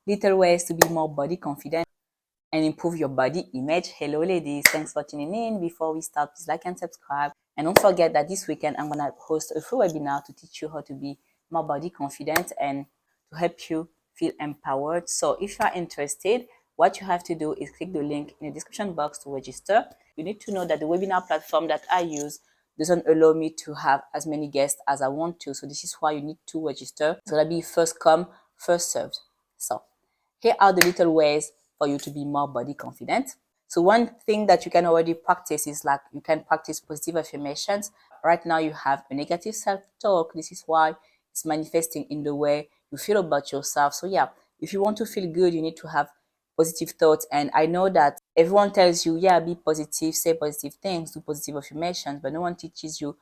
little ways to be more body confident and improve your body image. Hello ladies, thanks for tuning in. Before we start, please like and subscribe, and don't forget that this weekend I'm gonna host a free webinar to teach you how to be more body confident and to help you feel empowered. So if you are interested, what you have to do is click the link in the description box to register. You need to know that the webinar platform that I use doesn't allow me to have as many guests as I want to, so this is why you need to register. It's gonna be first come, first served. So here are the little ways for you to be more body confident. So one thing that you can already practice is like you can practice positive affirmations. Right now you have a negative self-talk. This is why it's manifesting in the way you feel about yourself. So yeah, if you want to feel good, you need to have positive thoughts. And I know that everyone tells you, yeah, be positive, say positive things, do positive affirmations, but no one teaches you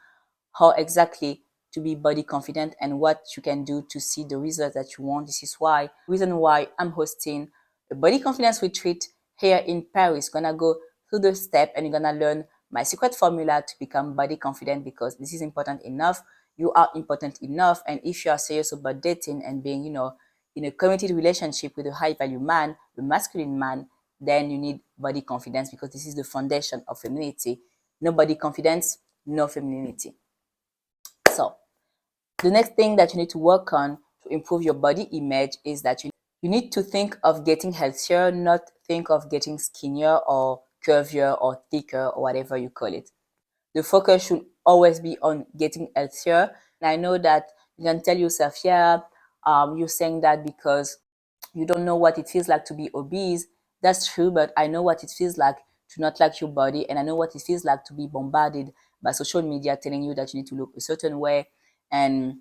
how exactly to be body confident and what you can do to see the results that you want. This is why reason why I'm hosting a body confidence retreat here in Paris. Gonna go through the step and you're gonna learn my secret formula to become body confident, because this is important enough. You are important enough, and if you are serious about dating and being, in a committed relationship with a high value man, a masculine man, then you need body confidence, because this is the foundation of femininity. No body confidence, no femininity. So the next thing that you need to work on to improve your body image is that you need to think of getting healthier, not think of getting skinnier or curvier or thicker or whatever you call it. The focus should always be on getting healthier. And I know that you can tell yourself, yeah, you're saying that because you don't know what it feels like to be obese. That's true, but I know what it feels like to not like your body, and I know what it feels like to be bombarded by social media telling you that you need to look a certain way, and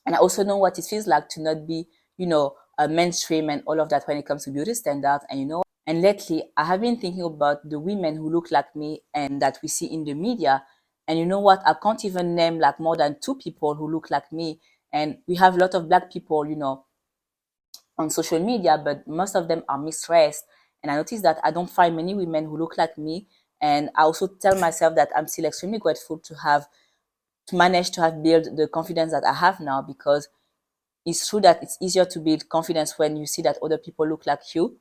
I also know what it feels like to not be, a mainstream and all of that when it comes to beauty standards. And and lately I have been thinking about the women who look like me and that we see in the media. And you know what? I can't even name like more than 2 people who look like me. And we have a lot of black people, on social media, but most of them are misdressed. And I noticed that I don't find many women who look like me. And I also tell myself that I'm still extremely grateful to manage to have built the confidence that I have now, because it's true that it's easier to build confidence when you see that other people look like you.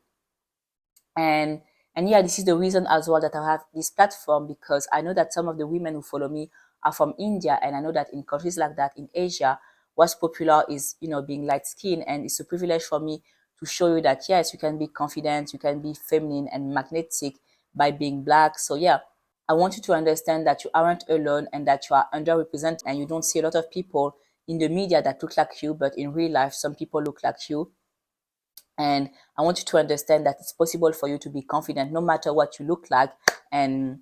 And yeah, this is the reason as well that I have this platform, because I know that some of the women who follow me are from India, and I know that in countries like that in Asia, what's popular is, being light skinned, and it's a privilege for me to show you that yes, you can be confident, you can be feminine and magnetic by being black. So yeah, I want you to understand that you aren't alone and that you are underrepresented, and you don't see a lot of people in the media that look like you, but in real life, some people look like you. And I want you to understand that it's possible for you to be confident no matter what you look like. And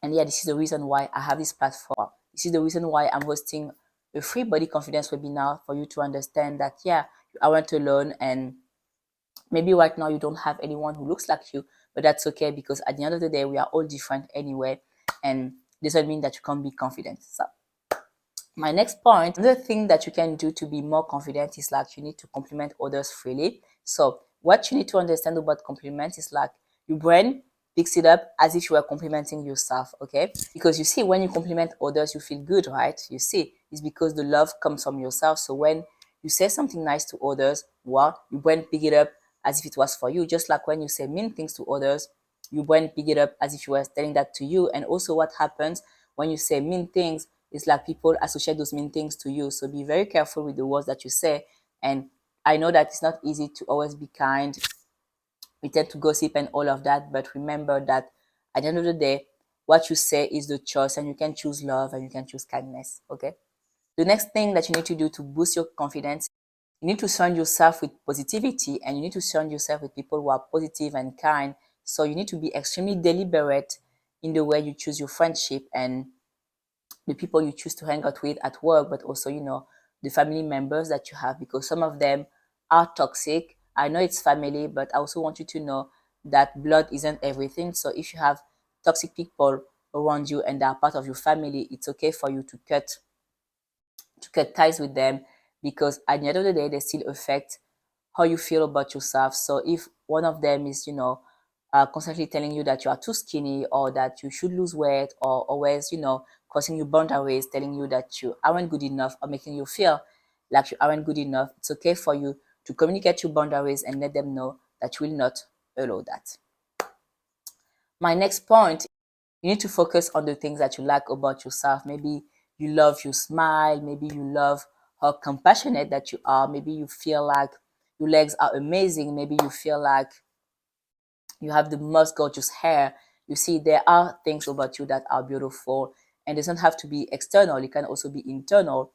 yeah, this is the reason why I have this platform. This is the reason why I'm hosting a free body confidence webinar for you to understand that, yeah, you aren't alone. And maybe right now you don't have anyone who looks like you, but that's okay, because at the end of the day, we are all different anyway. And this doesn't mean that you can't be confident. So my next point, another thing that you can do to be more confident is like you need to compliment others freely. So what you need to understand about compliments is like your brain picks it up as if you were complimenting yourself, okay? Because you see, when you compliment others, you feel good, right? You see, it's because the love comes from yourself. So when you say something nice to others, well, your brain pick it up as if it was for you. Just like when you say mean things to others, your brain pick it up as if you were telling that to you. And also what happens when you say mean things, it's like people associate those mean things to you. So be very careful with the words that you say. And I know that it's not easy to always be kind. We tend to gossip and all of that. But remember that at the end of the day, what you say is the choice, and you can choose love and you can choose kindness. Okay. The next thing that you need to do to boost your confidence, you need to surround yourself with positivity, and you need to surround yourself with people who are positive and kind. So you need to be extremely deliberate in the way you choose your friendship and the people you choose to hang out with at work, but also, the family members that you have, because some of them are toxic. I know it's family, but I also want you to know that blood isn't everything. So if you have toxic people around you and they are part of your family, it's okay for you to cut ties with them, because at the end of the day, they still affect how you feel about yourself. So if one of them is, constantly telling you that you are too skinny, or that you should lose weight, or always, crossing your boundaries, telling you that you aren't good enough, or making you feel like you aren't good enough, it's okay for you to communicate your boundaries and let them know that you will not allow that. My next point, you need to focus on the things that you like about yourself. Maybe you love your smile. Maybe you love how compassionate that you are. Maybe you feel like your legs are amazing. Maybe you feel like you have the most gorgeous hair. You see, there are things about you that are beautiful, and it doesn't have to be external. It can also be internal.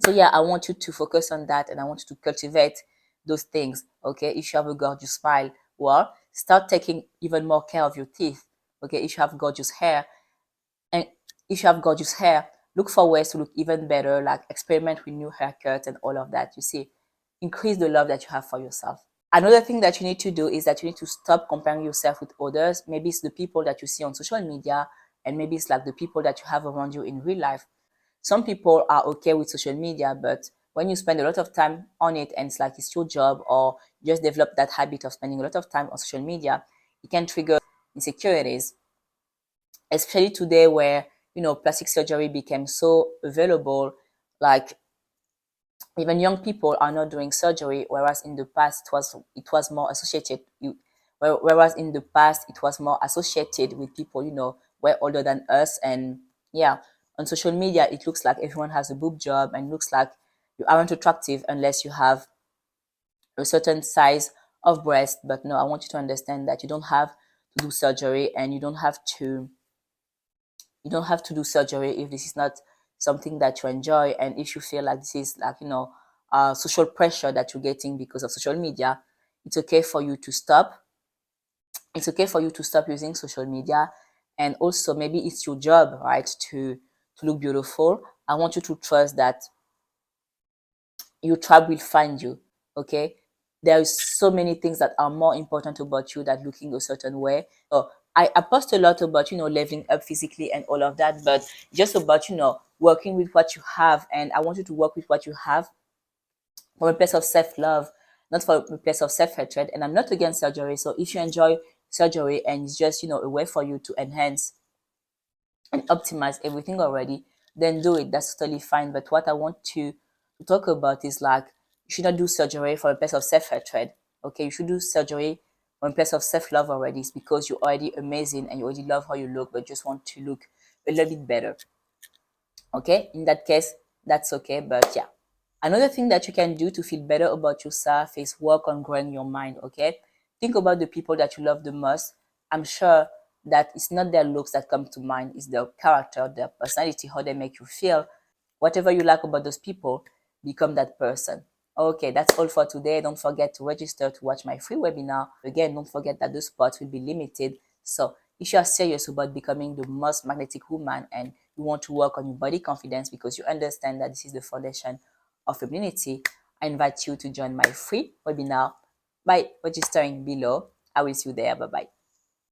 So yeah, I want you to focus on that, and I want you to cultivate those things. Okay, if you have a gorgeous smile, well, start taking even more care of your teeth. Okay, if you have gorgeous hair, and if you have gorgeous hair, look for ways to look even better, like experiment with new haircuts and all of that. You see, increase the love that you have for yourself. Another thing that you need to do is that you need to stop comparing yourself with others. Maybe it's the people that you see on social media, and maybe it's like the people that you have around you in real life. Some people are okay with social media, but when you spend a lot of time on it and it's like it's your job, or you just develop that habit of spending a lot of time on social media, it can trigger insecurities, especially today where, plastic surgery became so available. Like, even young people are not doing surgery, whereas in the past it was more associated whereas in the past it was more associated with people, way older than us. And yeah, on social media it looks like everyone has a boob job, and looks like you aren't attractive unless you have a certain size of breast. But no, I want you to understand that you don't have to do surgery, and you don't have to do surgery if this is not something that you enjoy, and if you feel like this is like, social pressure that you're getting because of social media. It's okay for you to stop. It's okay for you to stop using social media. And also, maybe it's your job, right, to look beautiful. I want you to trust that your tribe will find you. Okay, there is so many things that are more important about you than looking a certain way. So I post a lot about, leveling up physically and all of that, but just about, working with what you have. And I want you to work with what you have from a place of self-love, not from a place of self-hatred. And I'm not against surgery, so if you enjoy surgery and it's just, a way for you to enhance and optimize everything already, then do it. That's totally fine. But what I want to talk about is like, you should not do surgery for a place of self-hatred. Okay, you should do surgery from a place of self-love already. It's because you're already amazing and you already love how you look, but just want to look a little bit better. Okay, in that case, that's okay. But yeah, another thing that you can do to feel better about yourself is work on growing your mind. Okay, think about the people that you love the most. I'm sure that it's not their looks that come to mind, it's their character, their personality, how they make you feel. Whatever you like about those people, become that person. Okay, that's all for today. Don't forget to register to watch my free webinar. Again, don't forget that the spots will be limited. So if you are serious about becoming the most magnetic woman, and you want to work on your body confidence because you understand that this is the foundation of femininity, I invite you to join my free webinar by registering below. I will see you there. Bye bye.